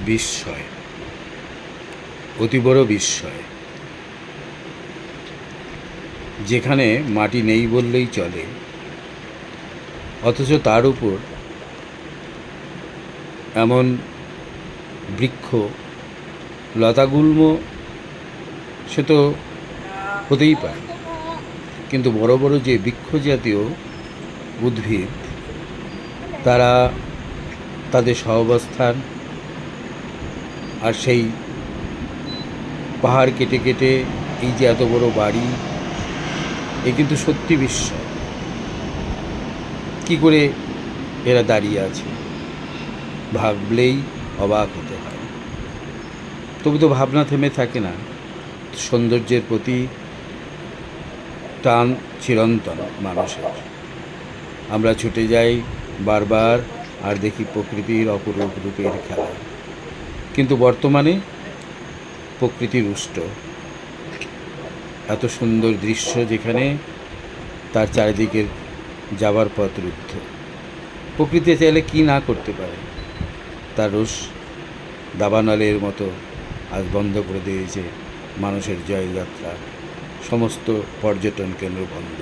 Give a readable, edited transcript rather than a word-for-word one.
বিস্ময়, অতি বড় বিস্ময়। যেখানে মাটি নেই বললেই চলে, অথচ তার উপর এমন বৃক্ষ লতাগুল্ম সে তো হতেই পারে, কিন্তু বড় বড় যে বৃক্ষ জাতীয় উদ্ভিদ, তারা তাদের সহাবস্থান আর সেই পাহাড় কেটে কেটে এই যে এত বড় বাড়ি, এ কিন্তু সত্যি বিস্ময়। কী করে এরা দাঁড়িয়ে আছে ভাবলেই অবাক হতে হয়। তবু তো ভাবনা থেমে থাকে না, সৌন্দর্যের প্রতি টান চিরন্তন মানুষের। আমরা ছুটে যাই বারবার আর দেখি প্রকৃতির অপরূপ রূপের খেলা, কিন্তু বর্তমানে প্রকৃতি রুষ্ট। এত সুন্দর দৃশ্য যেখানে তার চারিদিকের যাবার পথ রুদ্ধ। প্রকৃতি চাইলে কি না করতে পারে, তার রোষ দাবানলের মতো আজ বন্ধ করে দিয়েছে মানুষের জয়যাত্রা। সমস্ত পর্যটন কেন্দ্র বন্ধ।